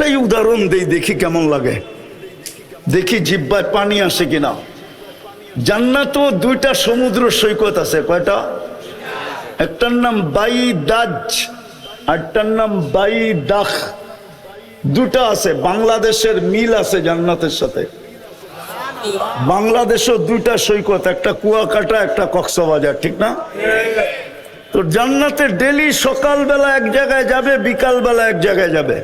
একটাই উদাহরণ দেই, দেখি কেমন লাগে, দেখি জিহ্বায় পানি আসে কিনা। জান্নাতও দুইটা সমুদ্র সৈকত আছে। কয়টা? একটার নাম বাইদাজ, আরটার নাম বাইদাখ। দুটা আছে। বাংলাদেশের মিল আছে জান্নাতের সাথে। বাংলাদেশও দুইটা সৈকত, একটা কুয়াকাটা, একটা কক্সবাজার, ঠিক না? তো জান্নাতে ডেলি সকালবেলা এক জায়গায় যাবে, বিকালবেলা এক জায়গায় যাবে।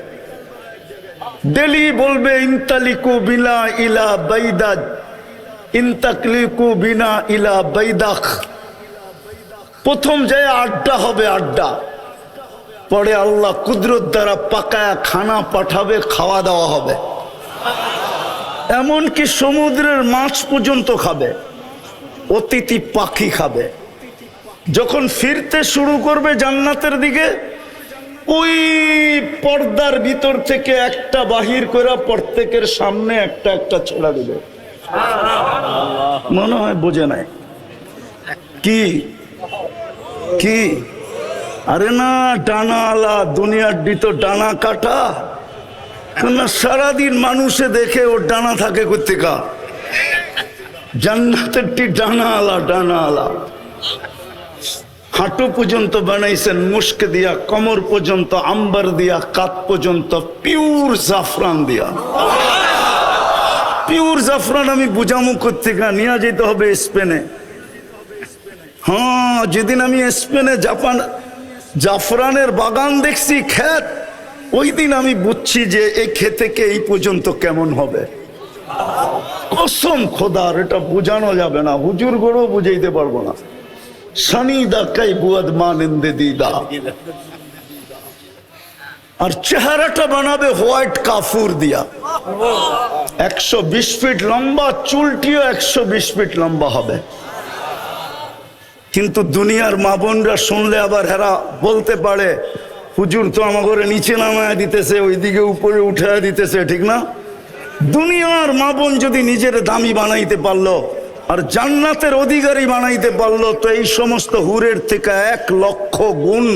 ডেলি বলবে ইনতালিকু বিনা ইলা বাইদাজ, ইনতাকলিকু বিনা ইলা বাইদাখ। প্রথম যায় আড্ডা হবে, আড্ডা। পরে আল্লাহ কুদরত দ্বারা পাকায়া খানা পাঠাবে, খাওয়া দাওয়া হবে। এমনকি সমুদ্রের মাছ পর্যন্ত খাবে, অতিথি পাখি খাবে। যখন ফিরতে শুরু করবে জান্নাতের দিকে, ওই পর্দার ভিতর থেকে একটা বাহির করে প্রত্যেকের সামনে একটা একটা ছেড়া দিবে। মনে হয় বোঝে নাই কি কি? আরে না, ডানা আলা, দুনিয়ার তো ডানা কাটা। না, সারাদিন মানুষে দেখে ওর ডানা থাকে কোথেকা? জান্নাতেরটি ডানা আলা, ডানা আলা। হাঁটু পর্যন্ত বানাইছেন মুস্ক দিয়া, কমর পর্যন্ত আম্বার দিয়া, কাত পর্যন্ত পিওর জাফরান দিয়া। পিওর জাফরান আমি বুঝামু কোথেকা? নিয়ে যেতে হবে স্পেনে। হ্যাঁ, যেদিন আমি স্পেনে জাফরানের বাগান দেখছি, ক্ষেত, ওই দিন আমি বুঝছি যে এই ক্ষেত থেকে এই পর্যন্ত কেমন হবে। কসম খোদার, এটা বোঝানো যাবে না, হুজুর গড়ও বুঝাইতে পারবো না। সানিদা কাই বুয়াদ মানেন্দে দিদা। আর চেহারাটা বানাবে হোয়াইট কাফুর দিয়া। 120 ফিট লম্বা, চুলটিও 120 ফিট লম্বা হবে। কিন্তু দুনিয়ার মা বোনরা শুনলে আবার হেরা বলতে পারে, হুজুর তো আমাকে নিচে নামায় দিতেছে, ওইদিকে উপরে উঠায় দিতেছে, ঠিক না? দুনিয়ার মা বোন যদি নিজের দামি বানাইতে পারলো আর জান্নাতের অধিকারী বানাইতে পারলো, তো এই সমস্ত হুরের থেকে 1 লক্ষ গুণ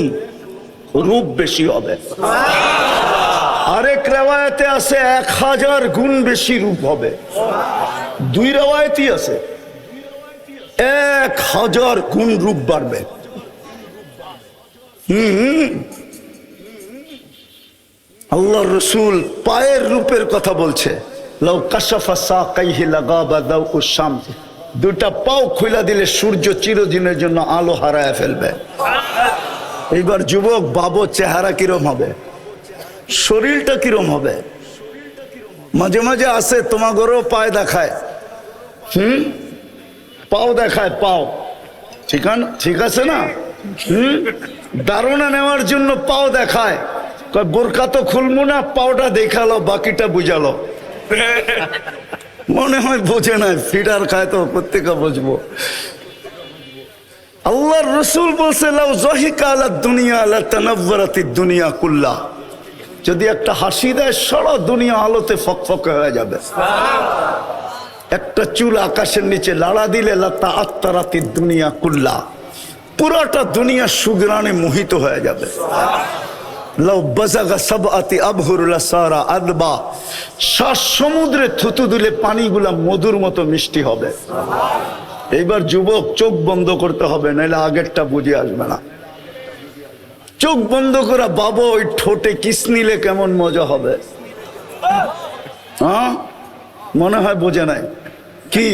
রূপ বেশি হবে। আরেক রেওয়ায়েতে আছে 1000 গুণ বেশি রূপ হবে। 2 রেওয়ায়েতই আছে, 1000 গুণ রূপ বাড়বে। আল্লাহর রাসূল পায়ের রূপের কথা বলছে। লাউ কাশাফা সাকাইহি লাগাবা দাউস শামস। দুটা পাও খুলে দিলে সূর্য চিরদিনের জন্য আলো হারায় ফেলবে। এইবার যুবক বাবু, চেহারা কিরম হবে, শরীরটা কিরম হবে? মাঝে মাঝে আসে তোমাগরও পায়ে দেখায়, পাও দেখায়, পাও ঠিক আছে না? ধারণা নেওয়ার জন্য পাও দেখায়। বোরকা তো খুলবো না, পাওটা দেখালো, বাকিটা বুঝালো। মনে হয় বোঝে না, ফিডার খায় তো প্রত্যেকে বুঝবো। আল্লাহর রাসূল বলছে, লাউ যাহিকা আলা দুনিয়া লা তানাওয়ারাতিদ দুনিয়া কুল্লা। যদি একটা হাসি দেয়, সারা দুনিয়া আলোতে ফকফকে হয়ে যাবে। একটা চুল আকাশের নিচে লাড়া দিলে লা তাআত্তারাতিদ দুনিয়া কুল্লা, পুরোটা দুনিয়া সুগ্রানে মোহিত হয়ে যাবে। লাউ বাযাগা সাবআতি আবহুর লাসারা আদবা। 7 সমুদ্রে থুতু দিলে পানিগুলা মধুর মতো মিষ্টি হবে। এইবার যুবক চোখ বন্ধ করতে হবে, নাহলে আগেরটা বুঝে আসবে না। চোখ বন্ধ করা বাবা, ওই ঠোঁটে কিস নিলে কেমন মজা হবে। হ্যাঁ, মনে হয় বোঝে নাই কি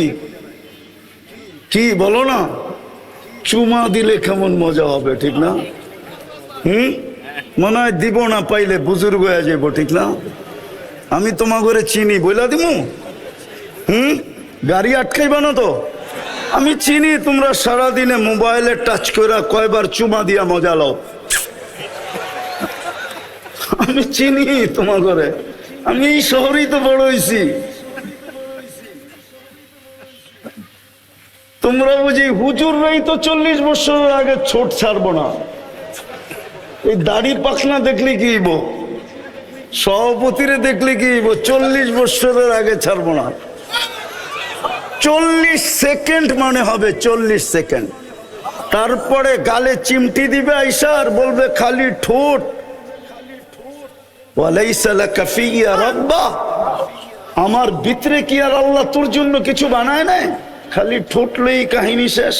কি বলো না? চুমা দিলে কেমন মজা হবে, ঠিক না? মনে হয় দিব না, পাইলে বুজুর্গ হয়ে যাবো, ঠিক না? আমি তোমার ঘরে চিনি, বইলা দিমু। গাড়ি আটকাইবা না তো? আমি চিনি তোমরা সারাদিনে মোবাইলে টাচ করে কয়বার চুমা দিয়া মজা লও। আমি চিনি তোমার ঘরে, আমি এই শহরেই তো বড় হয়েছি। তোমরা বুঝি হুজুররাই তো 40 বছরের আগে ছোট ছাড়বো না। এই দাড়ি পাখনা দেখলে কি হইব, সভাপতিরে দেখলে কি হইব, 40 বছরের আগে ছাড়বো না। 40 সেকেন্ড মানে হবে, 40 সেকেন্ড। তারপরে গালে চিমটি দিবে আইসা আর বলবে খালি ঠোঁট। ওয়ালাইসা লাকা ফিয়া রাব্বা, আমার ভিতরে কি আর আল্লাহ তোর জন্য কিছু বানায় নাই? খালি ঠোঁটলেই কাহিনী শেষ।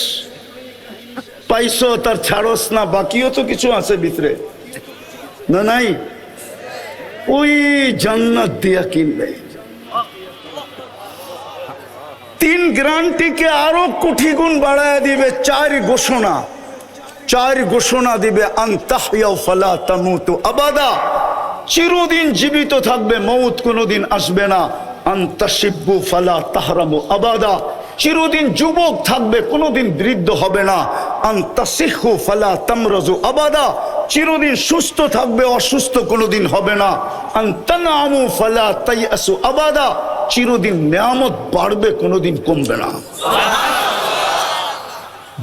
পাইছো তার ছাড়স না, বাকিও তো কিছু আছে ভিতরে, না নাই? ওই জান্নাত দিয়া কিনবে। 3 গ্যারান্টিকে আরো কোটি গুণ বাড়ায় দিবে। 4 ঘোষণা দিবে, আনতাহইয়া ফালা তামুতু আবাদা, চিরদিন জীবিত থাকবে, মউত কোনোদিন আসবে না। আনতাশিব্বু ফালা তাহরামু আবাদা, চিরদিন যুবক থাকবে, কোনোদিন বৃদ্ধ হবে না। আনতাসিহু ফালা তামরাজু আবাদা, চিরদিন সুস্থ থাকবে, অসুস্থ কোনোদিন হবে না। আনতানামু ফালা তাইয়াসু আবাদা, চিরদিন নিয়ামত বাড়বে, কোনোদিন কমবে না।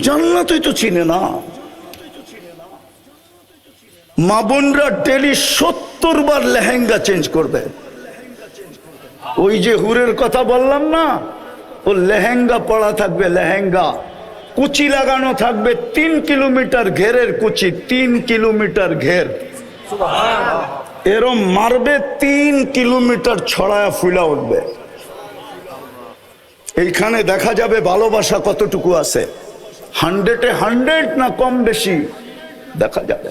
জান্নাতই তো চিনে না। মা বোনরা ডেলি 70 বার লেহেঙ্গা চেঞ্জ করবে। ওই যে হুরের কথা বললাম না, ও লেহেঙ্গা পড়া থাকবে, লেহেঙ্গা কুচি লাগানো থাকবে, 3 কিলোমিটার ঘেরের কুচি, 3 কিলোমিটার ঘের, এরম মারবে, 3 কিলোমিটার ছড়ায়া ফুলা উঠবে। এইখানে দেখা যাবে ভালোবাসা কতটুকু আছে, 100-এ 100 না কম বেশি দেখা যাবে।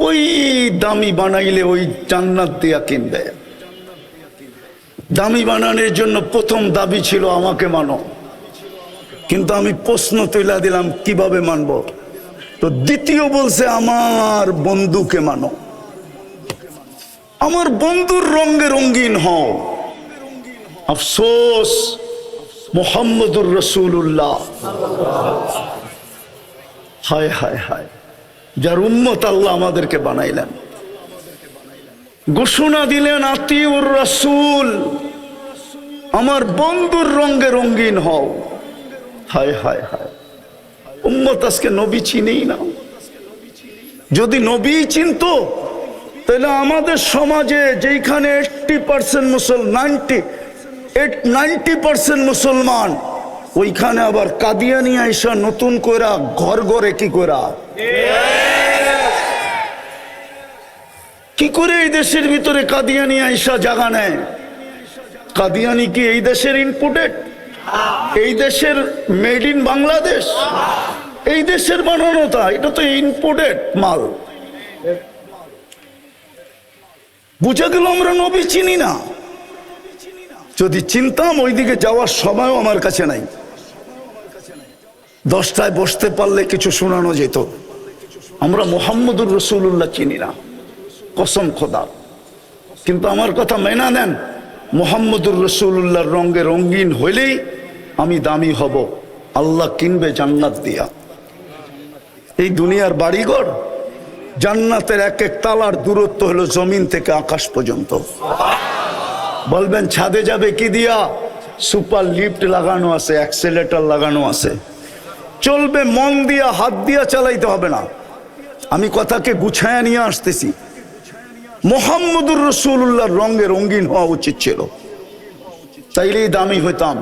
ওই দামি বানাইলে ওই জান্নাত দিয়া কিনবে। দামি বানানোর জন্য প্রথম দাবি ছিল আমাকে মানো, কিন্তু আমি প্রশ্ন তুলে দিলাম কিভাবে মানব? তো দ্বিতীয় বলছে আমার বন্ধুকে মানো, আমার বন্ধুর রঙে রঙিন হও। আফসোস, মুহাম্মদুর রাসূলুল্লাহ, হায় হায় হায়, যার উম্মত আল্লাহ আমাদেরকে বানাইলেন, ঘোষণা দিলেন আতিউর রাসূল, আমার বন্ধুর রঙে রঙিন হও। হায় হায় হায়, উম্মত আজকে নবী চিনেই না। যদি নবী চিনতো তাহলে আমাদের সমাজে যেখানে 80% মুসলমান, 90% মুসলমান, ওইখানে আবার কাদিয়ানি আইসা নতুন কইরা ঘর ঘরে কি কইরা, কি করে এই দেশের ভিতরে কাদিয়ানি আইসা জায়গা নেয়? কাদিয়ানি কি এই দেশের ইনপুটেড? এই দেশের মেড ইন বাংলাদেশ? এই দেশের বানানো? তা এটা তো ইনপুটেড মাল। বুঝা গেল আমরা নবী চিনি না। যদি চিনতাম ওইদিকে যাওয়ার সময়ও আমার কাছে নাই। 10টায় বসতে পারলে কিছু শোনানো যেত। আমরা মুহাম্মদুর রাসূলুল্লাহ চিনি না, কসম খোদা। কিন্তু আমার কথা মেনা নেন, মুহাম্মদুর রাসূলুল্লাহর রঙে রঙিন হইলেই আমি দামি হব। আল্লাহ কিনবে জান্নাত দিয়া। এই দুনিয়ার বাড়িঘর, জান্নাতের এক এক তালার দূরত্ব হলো জমিন থেকে আকাশ পর্যন্ত। বলবেন ছাদে যাবে কি দিয়া? সুপার লিফট লাগানো আছে, অ্যাক্সেলেটর লাগানো আছে, চলবে। মন দিয়া, হাত দিয়া চালাইতে হবে না। আমি কথাকে গুছায়া নিয়ে আসতেছি। মুহাম্মদুর রাসূলুল্লাহর রঙে রঙিন হওয়া উচিত ছিল, তাইলেই দামি হইতাম।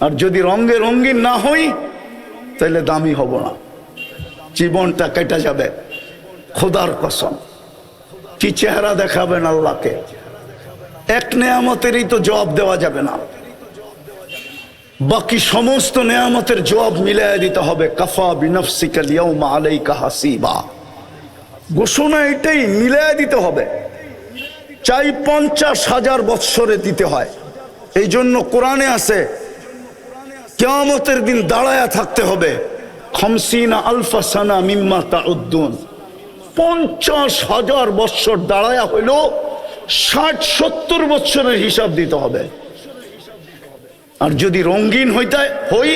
আর যদি রঙে রঙিন না হই তাইলে দামি হব না, জীবনটা কেটে যাবে। খোদার কসম, কি চেহারা দেখাবেন আল্লাহকে? এক নেয়ামতেরই তো জবাব দেওয়া যাবে না, বাকি সমস্ত নেয়ামতের জবাব মিলাই দিতে হবে। কাফা বিনফসিকা আল-ইয়াওমা আলাইকা হাসিবা, ঘোষণা এটাই, মিলাই দিতে হবে। চাই 50,000 বৎসরে দিতে হয়। এই জন্য কোরআনে আছে কিয়ামতের দিন দাঁড়ায়া থাকতে হবে। 50 আলফা সানা মিম্মা তাউদ্দুন, 50,000 বৎসর দাঁড়ায়া হইল 60-70 বৎসরের হিসাব দিতে হবে। আর যদি রঙিন হই,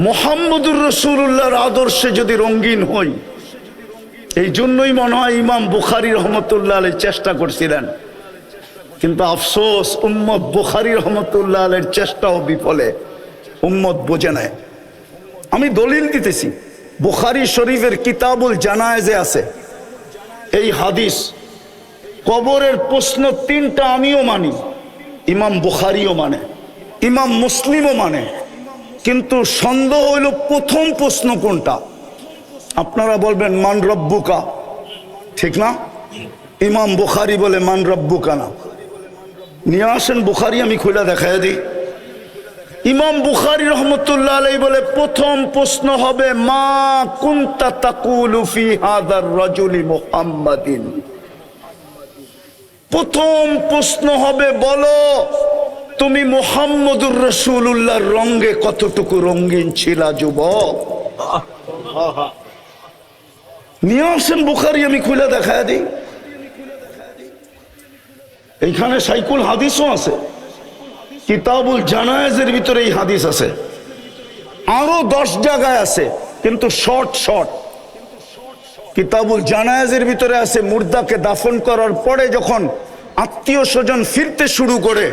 মুহাম্মদুর রাসূলুল্লাহর আদর্শে যদি রঙিন হই, এই জন্যই মনে হয় ইমাম বুখারী রহমতুল্লাহ আলাইহি চেষ্টা করছিলেন। কিন্তু আফসোস, উম্মত বুখারী রহমতুল্লাহ আলাইহির চেষ্টাও বিফলে, উম্মত বোঝে নাই। আমি দলিল দিতেছি, বুখারী শরীফের কিতাবুল জানায়েজে আছে এই হাদিস। কবরের প্রশ্ন 3টা আমিও মানি, ইমাম বুখারীও মানে, ইমাম মুসলিমও মানে। কিন্তু সন্দেহ হইল প্রথম প্রশ্ন কোনটা? আপনারা বলবেন মান রব্বুকা, ঠিক না? ইমাম বুখারী বলে মান রব্বুকানা, নিয়ে আসেন বুখারী, আমি খুলে দেখায় দিই। ইমাম বুখারী রহমতুল্লাহ আলাইহি বলে প্রথম প্রশ্ন হবে মা কুনতা তাকুলু ফি হাদার রাজুলি মুহাম্মাদিন। প্রথম প্রশ্ন হবে বলো তুমি মুহাম্মদুর রাসূলুল্লাহর রঙে কতটুকু রঙিন ছিলা যুবক। নিয়ে আসেন বুখারী, আমি খুলে দেখায় দিই। এইখানে সাইকুল হাদিসও আছে, কিতাবুল জানায়েজের ভিতরে এই হাদিস আছে, আরো 10 জায়গায় আছে, কিন্তু শর্ট শর্ট। কিতাবুল জানায়েজের ভিতরে আছে মুর্দাকে দাফন করার পরে যখন আত্মীয় স্বজন ফিরতে শুরু করে,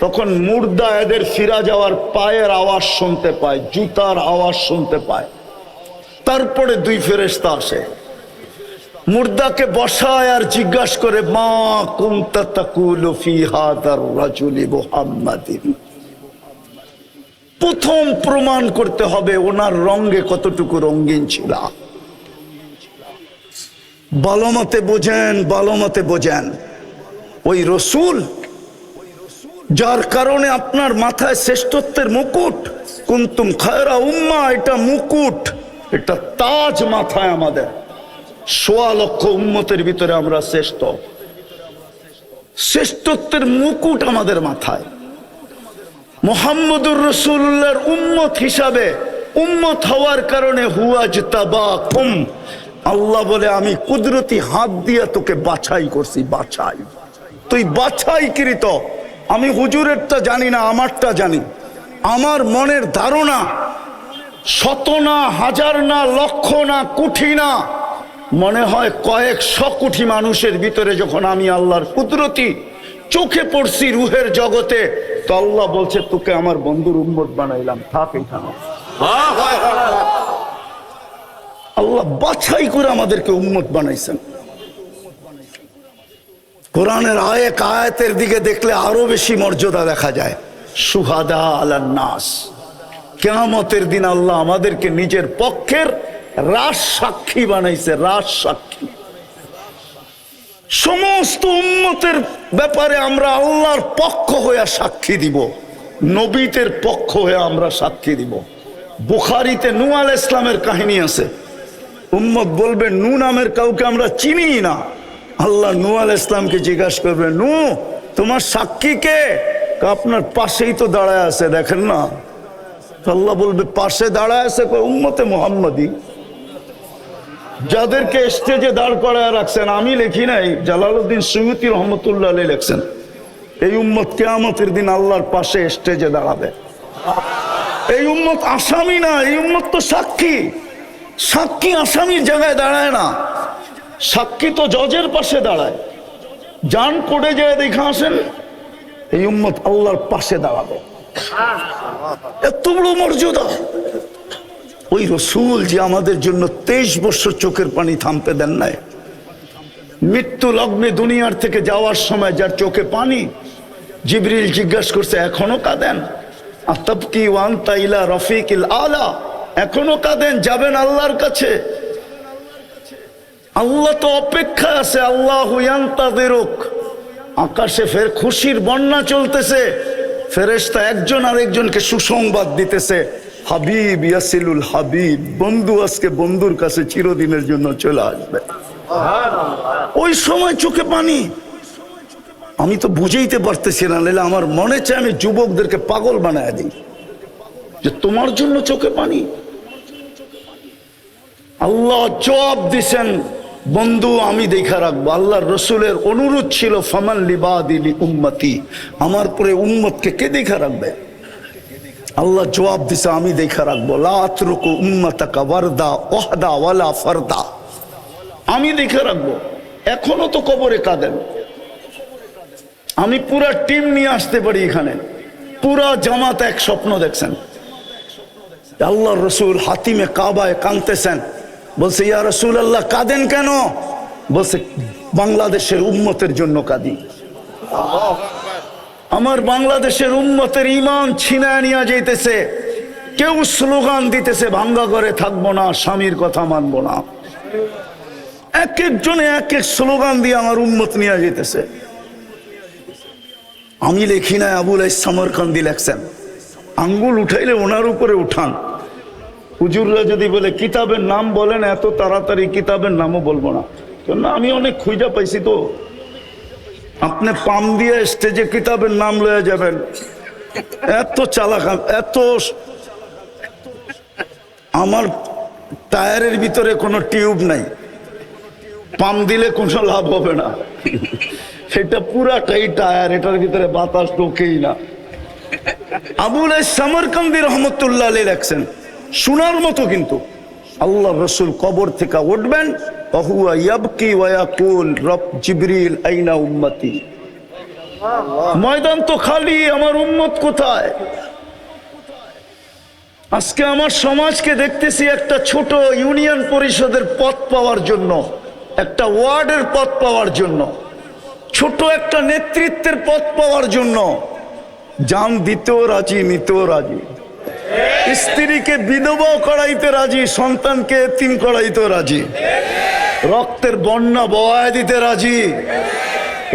তখন মুর্দা এদের ফিরা যাওয়ার পায়ের আওয়াজ শুনতে পায়, জুতার আওয়াজ শুনতে পায়। তারপরে 2 ফেরেশতা আসে, মুর্দাকে বসায় আর জিজ্ঞাসা করে মা কুনতা তাকুলু ফি হাদার রাজুলি মুহাম্মাদিন। প্রথম প্রমাণ করতে হবে ওনার রঙে কতটুকু রঙিন ছিল। ভালো মতে বোঝেন, ভালো মতে বোঝেন। ওই রসুল যার কারণে আপনার মাথায় শ্রেষ্ঠত্বের মুকুট, কুনতুম খায়রা উম্মাহ, এটা মুকুট, এটা তাজ মাথায় আমাদের। 1.25 লক্ষ উম্মতের ভিতরে আমরা শ্রেষ্ঠ, শ্রেষ্ঠত্বের মুকুট আমাদের মাথায়। মুহাম্মদুর রাসূলুল্লাহর উম্মত হিসাবে, উম্মত হওয়ার কারণে হুয়াজতাবাকুম, আল্লাহ বলে আমি কুদরতি হাত দিয়ে তোকে বাছাই করছি, বাছাই। তুই বাছাইকৃত। আমি হুজুরেরটা জানি না, আমারটা জানি। আমার মনের ধারণা 100 না, 1000 না, লক্ষ না, কোটি না, মনে হয় কয়েকশো কোটি মানুষের ভিতরে যখন আমি আল্লাহর কুদরতি চোখে পড়ছি রুহের জগতে, তো আল্লাহ বলছে তোকে আমার বন্ধুর উম্মত বানাইলাম, থাক এখানে। আল্লাহ বাছাই করে আমাদেরকে উম্মত বানাইছেন। কোরআনের আয়াতের দিকে দেখলে আরো বেশি মর্যাদা দেখা যায়। শুহাদা আলান নাস, কিয়ামতের দিন আল্লাহ আমাদেরকে নিজের পক্ষের রাজ সাক্ষী বানাইছে, রাজ সাক্ষী। সমস্ত উম্মতের ব্যাপারে আমরা আল্লাহর পক্ষ হয়ে সাক্ষী দিব, নবীদের পক্ষ হয়ে আমরা সাক্ষী দিব। বুখারীতে নূহ আলাইহিস সালামের কাহিনী আছে। উম্মত বলবে নূহ নামের কাউকে আমরা চিনি না। আল্লাহ নূহ আলাইহিস সালামকে জিজ্ঞাসা করবে, নূহ তোমার সাক্ষী কে? আপনার পাশেই তো দাঁড়ায় আছে, দেখেন না। আল্লাহ বলবে পাশে দাঁড়ায় আছে উম্মতে মুহাম্মাদি, যাদেরকে স্টেজে দাঁড় করায় রাখছেন। আমি লিখি নাই, জালালউদ্দিন সুয়ুতী রহমতুল্লাহ আলাইহি লিখছেন এই উম্মত কিয়ামতের দিন আল্লাহর পাশে স্টেজে দাঁড়াবে। এই উম্মত আসামি না, এই উম্মত তো সাক্ষী। সাক্ষী আসামির জায়গায় দাঁড়ায় না, সাক্ষী তো জজের পাশে দাঁড়ায়। জান কোর্টে যায় দেখা আসেন, এই উম্মত আল্লাহর পাশে দাঁড়াবে। এত বড় মর্যাদা। ওই রসুল যে আমাদের জন্য 23 বছর চোখের পানি থামতে দেন নাই, মৃত্যু লগ্নে দুনিয়ার থেকে যাওয়ার সময় যার চোখে পানি, জিবরিল জিজ্ঞাসা করছে এখনো কাঁদেন? আতাবকি ওয়া আনতা ইলা রফিকিল আলা, এখনো কাঁদেন? যাবেন আল্লাহর কাছে। আল্লাহ তো অপেক্ষা আছে, আল্লাহু ইয়ান্তাযিরুক। আকাশে ফের খুশির বন্যা চলতেছে, ফেরেশতা একজন আরেকজনকে সুসংবাদ দিতেছে, হাবিব ইয়াসিলুল হাবিব, বন্ধু আজকে বন্ধুর কাছে চিরদিনের জন্য চলে আসবে। ওই সময় চোখে পানি। আমি তো বুঝাইতে পারতেছি না, নাহলে আমার মনে চায় আমি যুবকদেরকে পাগল বানায় দিই যে তোমার জন্য চোখে পানি। আল্লাহ জবাব দিছেন, বন্ধু আমি দেখা রাখবো। আল্লাহর রসুলের অনুরোধ ছিল ফামান লিবাদি লি উম্মতি, আমার পরে উম্মতকে কে দেখা রাখবে? আল্লাহ জবাব দিছে আমি দেখা রাখবো। লা আতরুকু উম্মাতাকা ওয়ারদা ওয়াহদা ওয়ালা ফারদা, আমি দেখা রাখবো। এখনো তো কবরে কাঁদেন। আমি পুরা টিম নিয়ে আসতে পারি এখানে, পুরা জামাত এক স্বপ্ন দেখছেন। আল্লাহর রসুল হাতিমে কাবায় কাঁদতেছেন, বলছে ইয়া রাসূলুল্লাহ কাঁদেন কেন? বলছে বাংলাদেশের উম্মতের জন্য কাঁদি। আমার বাংলাদেশের উম্মতের ঈমান ছিনায় নিয়ে যাইতেছে। কেউ স্লোগান দিতেছে ভাঙ্গা ঘরে থাকবো না, স্বামীর কথা মানবো না। এক একজনে এক এক স্লোগান দিয়ে আমার উম্মত নিয়ে যেতেছে। আমি লেখি না, আবুল সামরকান্দি লেখছেন। আঙ্গুল উঠাইলে ওনার উপরে উঠান। হুজুররা যদি বলে কিতাবের নাম বলেন, এত তাড়াতাড়ি কিতাবের নামও বলবো না, কেন আমি অনেক খুঁজা পাইছি। তো আপনি পাম দিয়ে স্টেজে কিতাবের নাম লয়ে যাবেন, এত চালাক, এত। আমার টায়ারের ভিতরে কোনো টিউব নাই, পাম দিলে কোনো লাভ হবে না, সেটা পুরাটাই টায়ার, এটার ভিতরে বাতাস ঢোকেই না। আবুল সামরকান্দি রহমতুল্লাহ আলাইহি লেখছেন, শোনার মতো। কিন্তু আল্লাহ রসুল কবর থেকে উঠবেন, ওয়া ইয়াবকি ওয়া ইয়াকুল রব জিবরিল আইনা উম্মতি। ময়দান তো খালি, আমার উম্মত কোথায়? আজকে আমার সমাজকে দেখতেছি একটা ছোট ইউনিয়ন পরিষদের পদ পাওয়ার জন্য, একটা ওয়ার্ডের পদ পাওয়ার জন্য, ছোট একটা নেতৃত্বের পদ পাওয়ার জন্য জান দিতেও রাজি, নিতেও রাজি, স্ত্রীকে বিধবা করাইতে রাজি, সন্তানকে এতিম করাইতে রাজি, রক্তের বন্যা বওয়ায় দিতে রাজি।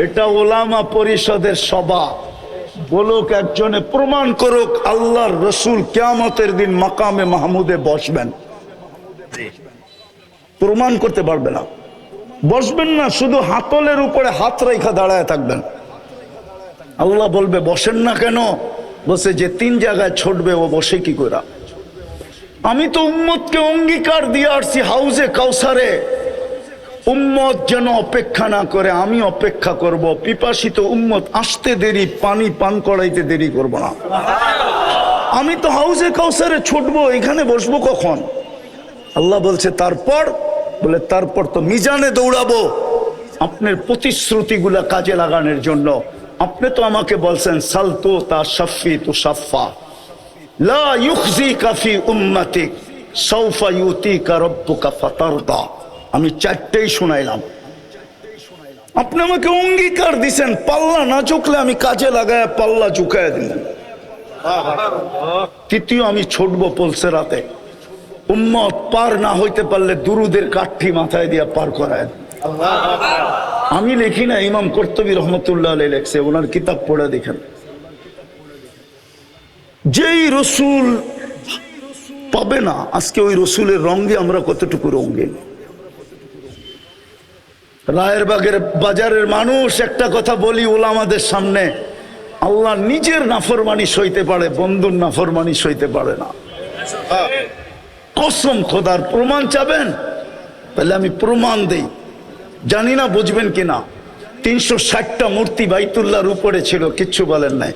এটা ওলামা পরিষদের সভা। বলুক একজনে, প্রমাণ করুক আল্লাহর রসুল কিয়ামতের দিন মাকামে মাহমুদে বসবেন। প্রমাণ করতে পারবে না, বসবেন না, শুধু হাতলের উপরে হাত রেখা দাঁড়ায় থাকবেন। আল্লাহ বলবে বসেন না কেন? বসে যে 3 জায়গায় ছুটবে, ও বসে কি করে? আমি তো উম্মতকে অঙ্গীকার দিয়ে আসছি হাউজে কাউসারে, উম্মত যেন অপেক্ষা না করে, আমি অপেক্ষা করব। পিপাসিত উম্মত আসতে দেরি, পানি পান করাইতে দেরি করব না। আমি তো হাউজে কাউসারে ছুটবো, এখানে বসবো কখন? আল্লাহ বলছে তারপর, বলে তারপর তো মিজানে দৌড়াবো আপনার প্রতিশ্রুতিগুলা কাজে লাগানোর জন্য। আপনি তো আমাকে বলছেন সালতু তা শাফি তু শাফা লা ইউখজিকা ফি উম্মতিক সাউফা ইউতিকা রাব্বুকা ফাতারদা। আমি 4টেই শুনাইলাম। আপনি আমাকে অঙ্গীকার দিছেন, পাল্লা না ঝুঁকলে আমি কাজে লাগায় পাল্লা ঝুঁকায় দিলেন। তৃতীয়, আমি ছুটবো পলসেরাতে, উম্মত পার না হইতে পারলে দুরুদের কাঠি মাথায় দিয়ে পার করায়। আমি লিখি না, ইমাম কর্তুবী রহমতুল্লাহ আলাইহি লেখছে, ওনার কিতাব পড়ে দেখেন। যেই রসুল পাবে না আজকে, ওই রসুলের রঙে আমরা কতটুকু রঙিন। রায়েরবাগের বাজারের মানুষ, একটা কথা বলি ওলামাদের সামনে, আল্লাহ নিজের নাফরমানি সইতে পারে, বন্ধুর নাফরমানি সইতে পারে না। কসম খোদার। প্রমাণ চাবেন? তাহলে আমি প্রমাণ দেই, জানি না বুঝবেন কিনা। 360টা মূর্তি বাইতুল্লাহর উপরে ছিল, কিচ্ছু বলেন নাই।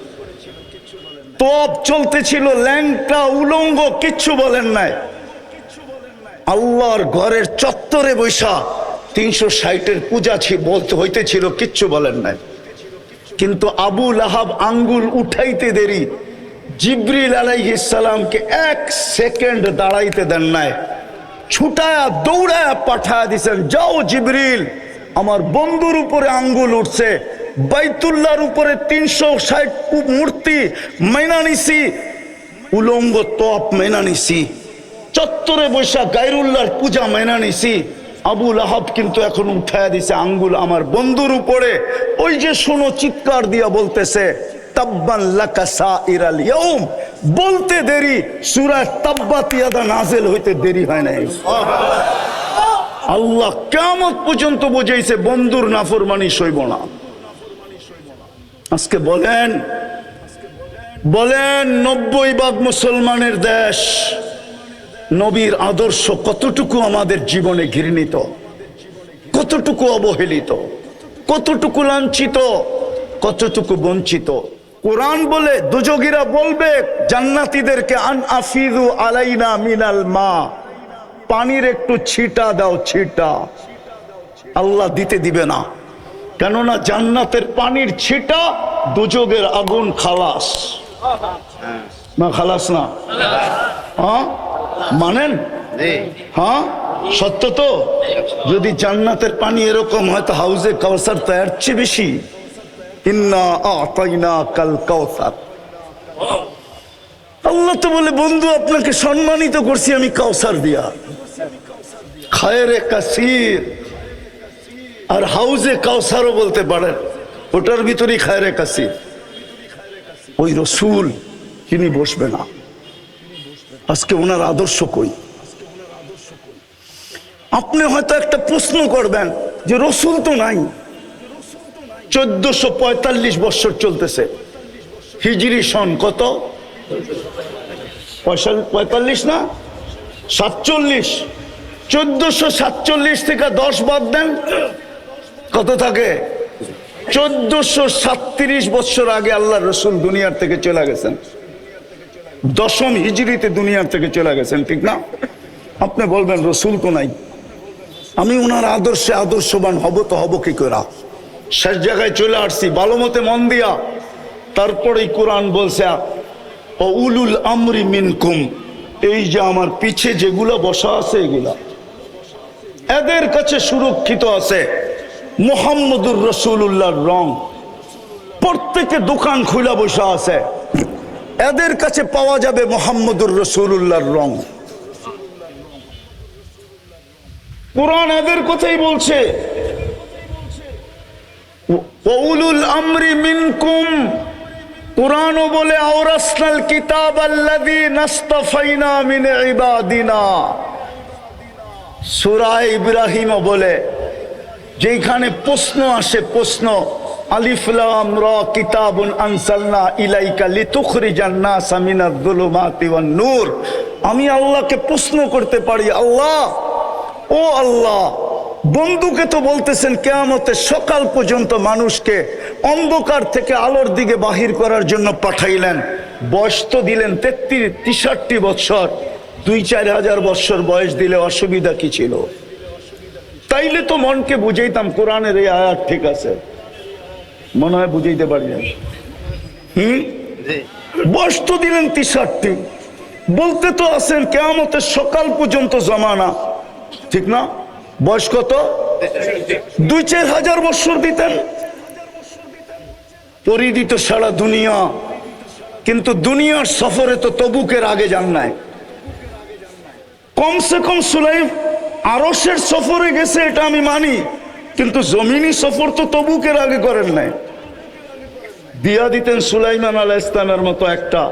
তপ চলতেছিল, ল্যাংটা উলঙ্গ, কিচ্ছু বলেন নাই। আল্লাহর ঘরের চত্বরে বৈশা 360-এর পূজা বলতে হইতেছিল, কিচ্ছু বলেন নাই। কিন্তু আবু লাহাব আঙ্গুল উঠাইতে দেরি, জিবরিল আলাইহিস সালামকে 1 সেকেন্ড দাঁড়াইতে দেন নাই, ছুটায়া দৌড়ায়া পাঠায়া দিছেন, যাও জিবরিল, আমার বন্ধুর উপরে আঙ্গুল উঠছে, বাইতুল্লাহর উপরে 360 মূর্তি মাইনা নিছি, উলঙ্গ তপ মাইনা নিছি, চত্বরে বৈশা গায়রুল্লাহর পূজা মাইনা নিছি। আবু লাহাব কিন্তু এখন উঠায়া দিছে আঙ্গুল আমার বন্ধুর উপরে। ওই যে শোনো, চিৎকার দিয়া বলতেছে তাব্বান লাকা সাইরাল ইয়াউম, বলতে দেরি, সূরা তাব্বাত ইয়াদা নাযিল হইতে দেরি হয় নাই। আল্লাহ কিয়ামত পর্যন্ত বুঝাইছে বন্ধুর নাফরমানি সইব না। আজকে বলেন 90% মুসলমানের দেশ, নবীর আদর্শ কতটুকু আমাদের জীবনে ঘৃণিত, কতটুকু অবহেলিত, কতটুকু লাঞ্ছিত, কতটুকু বঞ্চিত। কোরআন বলে, দুজগীরা বলবে জান্নাতীদেরকে, আন আফিযু আলাইনা মিনাল মা, পানির একটু ছিটা দাও, ছিটা। আল্লাহ দিতে দিবে না, কেননা জান্নাতের পানির ছিটা দুজগের আগুন খালাস না, খালাস না? হ্যাঁ মানেন? হ্যাঁ সত্য তো। যদি জান্নাতের পানি এরকম হয় তো হাউজে কাউসার তো এর চেয়ে বেশি। ইন্না আতাইনা কাল কাউসার। আল্লাহ তো বলে, বন্ধু আপনাকে সম্মানিত করছি আমি কাউসার দিয়া। খায়রে কাসির, আর হাউজে কাউসারও বলতে পারেন, ওটার ভিতরেই খায়রে কাসির। ওই রসুল তিনি বসবে না। আজকে ওনার আদর্শ কই? আপনি হয়তো একটা প্রশ্ন করবেন যে রসুল তো নাই, 1445 বছর চলতেছে, হিজরি সন কত? 45 না 47। 1447 থেকে 10 বাদ দেন, কত থাকে? 1437 বছর আগে আল্লাহ রসুল দুনিয়ার থেকে চলে গেছেন, 10ম হিজরিতে দুনিয়ার থেকে চলে গেছেন, ঠিক না? আপনি বলবেন রসুল তো নাই, আমি ওনার আদর্শে আদর্শবান হব তো হব কি করে? শেষ জায়গায় চলে আসছি, ভালো মতে মন দিয়া। তারপরেই কোরআন বলছে উলুল আমরি মিনকুম, এই যে আমার পিছে যেগুলো বসা আছে এগুলা এদের কাছে সুরক্ষিত আছে মুহাম্মদুর রাসূলুল্লাহর রং। প্রত্যেকে দোকান খুলে বসা আছে, এদের কাছে পাওয়া যাবে মুহাম্মদুর রাসূলুল্লাহর রং। কোরআন এদের কথাই বলছে, উলুল আমরি মিনকুম। কোরআনও বলে আওরাসনাল কিতাব আল্লাযী নাসতাফাইনা মিন ইবাদিনা। সূরা ইব্রাহিমও বলে, যেখানে প্রশ্ন আসে, প্রশ্ন আলিফ লাম রা কিতাবুন আনসালনা ইলাইকা লিতুখরিজান নাস মিনাজ যুলুমাতি ওয়ান নূর। আমি আল্লাহকে প্রশ্ন করতে পারি, আল্লাহ, ও আল্লাহ, বন্ধুকে তো বলতেছেন কিয়ামতের সকাল পর্যন্ত মানুষকে অন্ধকার থেকে আলোর দিকে বাহির করার জন্য পাঠাইলেন, বয়স তো দিলেন 63 বছর, 2-4 হাজার বছর বয়স দিলে অসুবিধা কি ছিল? তাইলে তো মনকে বুঝাইতাম কোরআনের এই আয়াত ঠিক আছে, মনে হয় বুঝাইতে পারি না। বয়স তো দিলেন 63, বলতে তো আছেন কিয়ামতের সকাল পর্যন্ত জমানা, ঠিক না? বয়স কত? 2-4 হাজার বছর দিতেন, পরিদিত সারা দুনিয়া। কিন্তু দুনিয়ার সফরে তো তবুকের আগে যান নাই। কমসে কম সুলাইম আরশের সফরে গেছে, এটা আমি মানি, কিন্তু জমিনি সফর তো তবুকের আগে করেন নাই। দিয়া দিতেন সুলাইমান আলাইহিস সালামের মতো একটা,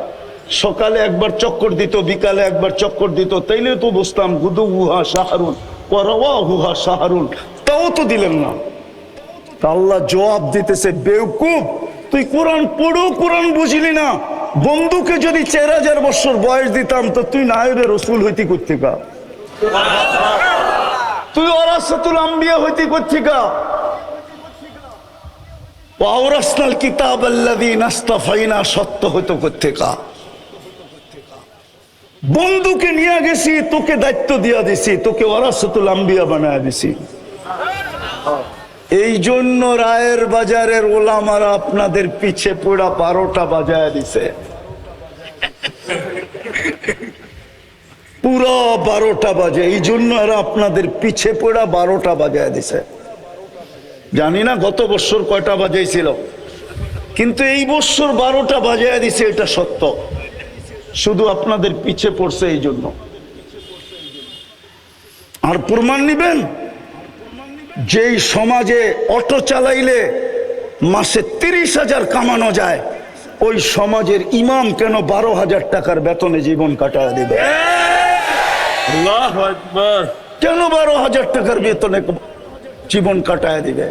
সকালে একবার চক্কর দিত, বিকালে একবার চক্কর দিত, তাইলে তো বুঝতাম গুদুহা শাহরুন ওয়ারাওয়াহুহা শাহরুন। তাও তো দিলেন না। আল্লাহ জবাব দিতেছে, বেওকুফ, তুই কোরআন পড়ো, কোরআন বুঝলি না। বন্ধুকে যদি 4000 বছর বয়স দিতাম তো তুই নায়েবে রসুল হইতি কোত্থেকা? তুই ওয়ারাসাতুল আম্বিয়া হইতি কোত্থেকা? ওয়ারাসনাল কিতাব আল্লাযী নাসতাফাইনা সত্য হইতো কোত্থেকা? বন্ধুকে নিয়ে গেছি, তোকে দায়িত্ব দিয়া দিছি, তোকে ওয়ারাসাতুল আম্বিয়া বানায় দিছি। এই জন্য রায়ের বাজারের ওলামারা আপনাদের পিছে পড়া 12টা বাজায় দিছে, পুরো 12টা বাজে। এই জন্য এরা আপনাদের পিছে পড়া 12টা বাজায় দিছে। জানি না গত বছর কয়টা বাজাইছিল, কিন্তু এই বছর 12টা বাজায় দিছে, এটা সত্য। শুধু আপনাদের পিছে পড়ছে এই জন্য। আর প্রমাণ নিবেন, যেই সমাজে অটো চালাইলে মাসে 30,000 কামানো যায়, ওই সমাজের ইমাম কেন 12,000 টাকার বেতনে জীবন কাটায় দেবে? কেন 12,000 টাকার বেতনে জীবন কাটায় দিবে?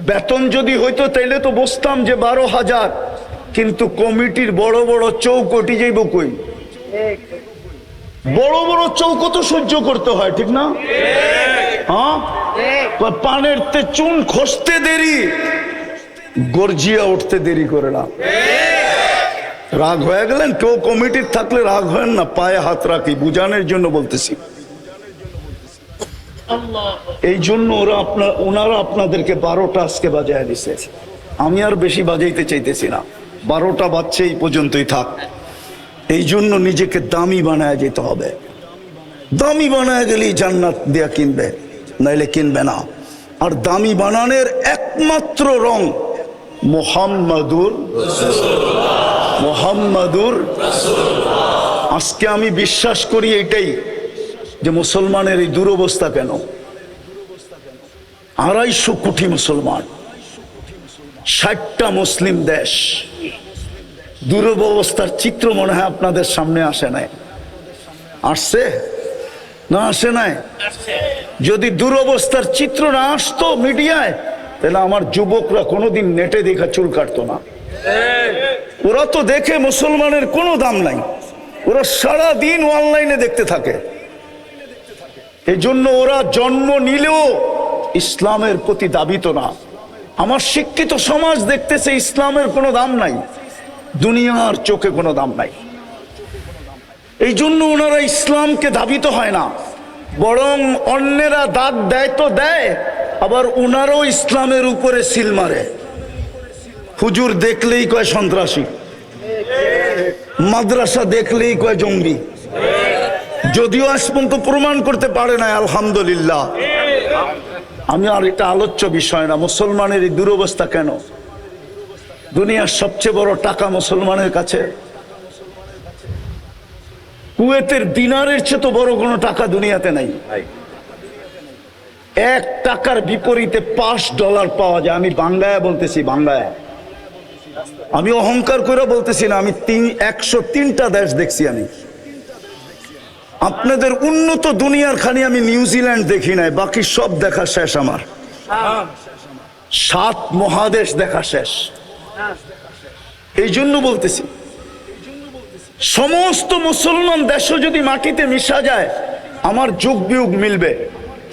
বেতন যদি হইতো তাইলে তো বুঝতাম যে 12,000, কিন্তু কমিটির বড় বড় চৌকটি যাইব কই? বড় বড় চৌকো তো সহ্য করতে হয়, ঠিক না? হ্যাঁ, পানের তে চুন খসতে দেরি, গর্জিয়া উঠতে দেরি করে না। রাগ হয়ে গেলেন? কেউ কমিটির থাকলে রাগ হয় না, পায়ে হাত রাখি, বুঝানোর জন্য বলতেছি। এই জন্য ওনারা আপনাদেরকে 12টা আজকে বাজায় দিছে। আমি আর বেশি বাজাইতে চাইতেছি না, 12টা বাজছে, এই পর্যন্তই থাক। এই জন্য নিজেকে দামি বানায় যেতে হবে। দামি বানায় গেলেই জান্নাত দিয়া কিনবে, নাইলে কিনবে না। আর দামি বানানোর একমাত্র রং মুহাম্মাদুর রাসূলুল্লাহ। আজকে আমি বিশ্বাস করি এটাই, যে মুসলমানের এই দুরবস্থা কেন? 250 কোটি মুসলমান, 60টা মুসলিম দেশ। দুরবস্থার চিত্র মনে হয় আপনাদের সামনে আসে নাই? আসছে না আসে নাই? যদি দুরবস্থার চিত্র না আসতো মিডিয়ায়, তাহলে আমার যুবকরা কোনোদিন নেটে দেখা চুল কাটতো না। ওরা তো দেখে মুসলমানের কোনো দাম নাই, ওরা সারা দিন অনলাইনে দেখতে থাকে। এই জন্য ওরা জন্ম নিলেও ইসলামের প্রতি দাবিত না। আমার শিক্ষিত সমাজ দেখতেছে ইসলামের কোনো দাম নাই, দুনিয়ার চোখে কোনো দাম নাই। এই জন্য ওনারা ইসলামকে দাবিত হয় না, বরং অন্যেরা দাগ দেয় তো দেয়, আবার ওনারাও ইসলামের উপরে সিল মারে। হুজুর দেখলেই কয় সন্ত্রাসী, মাদ্রাসা দেখলেই কয় জঙ্গি, যদিও আজ পর্যন্ত প্রমাণ করতে পারে না। আলহামদুলিল্লাহ, আমি আর এটা আলোচ্য বিষয় না। মুসলমানের এই দুরবস্থা কেন? দুনিয়ার সবচেয়ে বড় টাকা মুসলমানের কাছে। কুয়েতের দিনারের চেয়ে তো বড় কোনো টাকা দুনিয়াতে নাই। 1 টাকার বিপরীতে $5 পাওয়া যায়। আমি বাংলায় বলতেছি, বাংলায়। আমি অহংকার করে বলতেছি না, আমি 103টা দেশ দেখছি। আমি আপনাদের উন্নত দুনিয়ার খানি আমি নিউজিল্যান্ড দেখি নাই, বাকি সব দেখা শেষ আমার। 7 মহাদেশ দেখা শেষ। এই জন্য বলতেছি, সমস্ত মুসলমান দেশও যদি মাটিতে মিশা যায় আমার যোগ বিয়োগ মিলবে,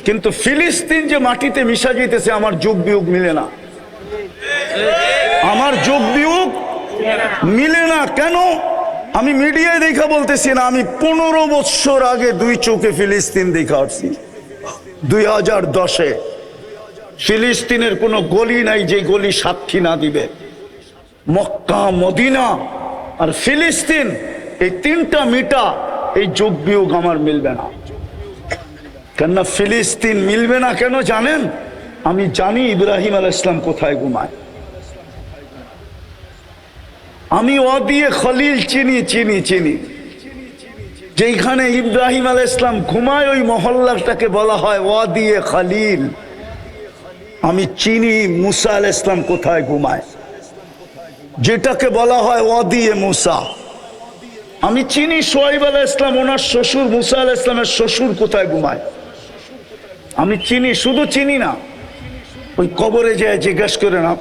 কিন্তু ফিলিস্তিন যে মাটিতে মিশা যেতেছে আমার যোগ বিয়োগ মিলে না। আমার যোগ বিয়োগ মিলে না। কেন? আমি মিডিয়ায় দেখা বলতেছি না, আমি 15 বছর আগে 2 চোখে ফিলিস্তিন দেখা আসছি। 2010-এ ফিলিস্তিনের কোনো গলি নাই যে গলি সাক্ষী না দিবে। মক্কা, মদিনা আর ফিলিস্তিন, এই 3টা মিটা, এই যোগ বিয়োগ আমার মিলবে না। কেননা ফিলিস্তিন মিলবে না কেন জানেন? আমি জানি ইব্রাহিম আলাইহিস সালাম কোথায় ঘুমায়। আমি ওয়াদিয়ে খলিল চিনি চিনি চিনি। যেখানে ইব্রাহিম আলাইহিস সালাম ঘুমায় ওই মহল্লাটাকে বলা হয় ওয়াদিয়ে খলিল। আমি চিনি মুসা আলাইহিস সালাম কোথায় ঘুমায়, যেটাকে বলা হয় ওয়াদিয়ে মুসা। আমি চিনি শুআয়ব আলাইহিস সালাম, ওনার শ্বশুর মুসা আলাইহিস সালামের শ্বশুর কোথায় ঘুমায়। আমি চিনি, শুধু চিনি না, ওই কবরে যায় জিজ্ঞেস করে না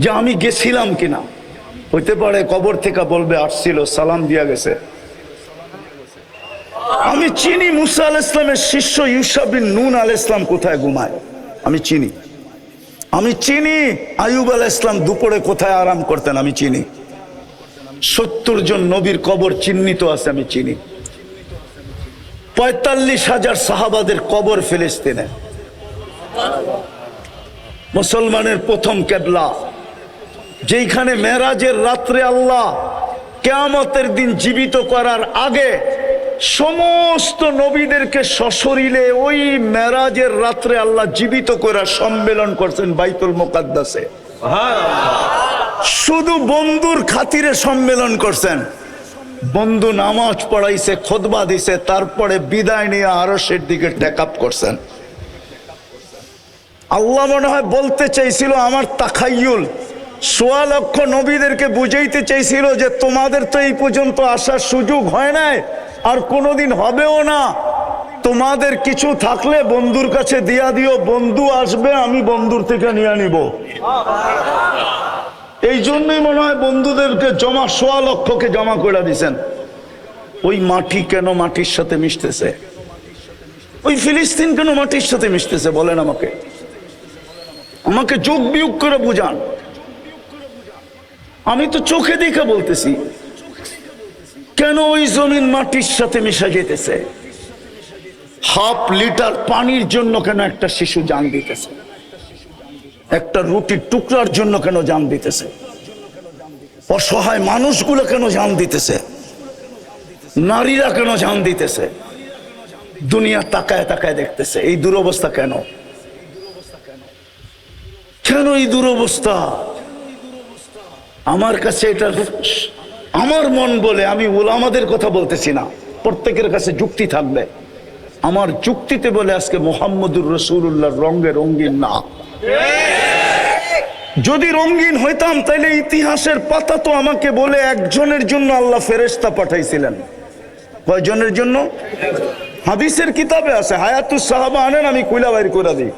যে আমি গেছিলাম কিনা। হইতে পারে কবর থেকে বলবে আসছিল, সালাম দিয়া গেছে। আমি চিনি মুসা আলাইহিস সালামের শিষ্য ইউশা বিন নুন আলাইহিস সালাম কোথায় ঘুমায়, আমি চিনি। আমি চিনি আইয়ুব আলাইহিস সালাম দুপুরে কোথায় আরাম করতেন, আমি চিনি। 70 জন নবীর কবর চিহ্নিত আছে, আমি চিনি। 45,000 সাহাবাদের কবর ফিলিস্তিনে। মুসলমানের প্রথম কেবলা, যেখানে মেরাজের রাত্রে আল্লাহ কিয়ামতের দিন জীবিত করার আগে সমস্ত নবীদেরকে সশরীরে ওই মেরাজের রাত্রে আল্লাহ জীবিত করার সম্মেলন করছেন বাইতুল মুকাদ্দাসে। শুধু বন্ধুর খাতিরে সম্মেলন করছেন। বন্ধু নামাজ পড়াইছে, খুতবা দিছে, তারপরে বিদায় নিয়ে আরশের দিকে টেক আপ করছেন। আল্লাহ মনে হয় বলতে চাইছিল, আমার তাখায়ুল 1.25 লক্ষ নবীদেরকে বুঝাইতে চাইছিল যে তোমাদের তো এই পর্যন্ত আসার সুযোগ হয় নাই, আর কোনোদিন হবেও না। তোমাদের কিছু থাকলে বন্ধুর কাছে দিয়া দিও, বন্ধু আসবে, আমি বন্ধুর থেকে নিয়ে নিব। এই জন্যই মনে হয় বন্ধুদেরকে জমা 1.25 লক্ষকে জমা করে দিছেন। ওই মাটি কেন মাটির সাথে মিশতেছে? ওই ফিলিস্তিন কেন মাটির সাথে মিশতেছে বলেন আমাকে। আমাকে যোগ বিয়োগ করে বুঝান। আমি তো চোখে দেখে বলতেছি, কেন ওই জমিন মাটির সাথে মিশা যেতেছে? 1/2 লিটার পানির জন্য কেন একটা শিশু জান দিতেছে? একটা রুটির টুকরার জন্য কেন জান দিতেছে? অসহায় মানুষগুলো কেন জান দিতেছে? নারীরা কেন জান দিতেছে? দুনিয়া তাকায় তাকায় দেখতেছে। এই দুরবস্থা কেন? কেন এই দুরবস্থা? আমার কাছে এটা আমার মন বলে, আমি উলামাদের কথা বলতেছি না, প্রত্যেকের কাছে যুক্তি থাকবে। আমার যুক্তিতে বলে আজকে মুহাম্মদুর রাসূলুল্লাহর রঙে রঙিন না। যদি রঙিন হইতাম তাইলে ইতিহাসের পাতা তো আমাকে বলে একজনের জন্য আল্লাহ ফেরেশতা পাঠাইছিলেন। কয়জনের জন্য? হাদিসের কিতাবে আছে, হায়াতুস সাহাবা আনেন, আমি কইলা বাইর করে দিই।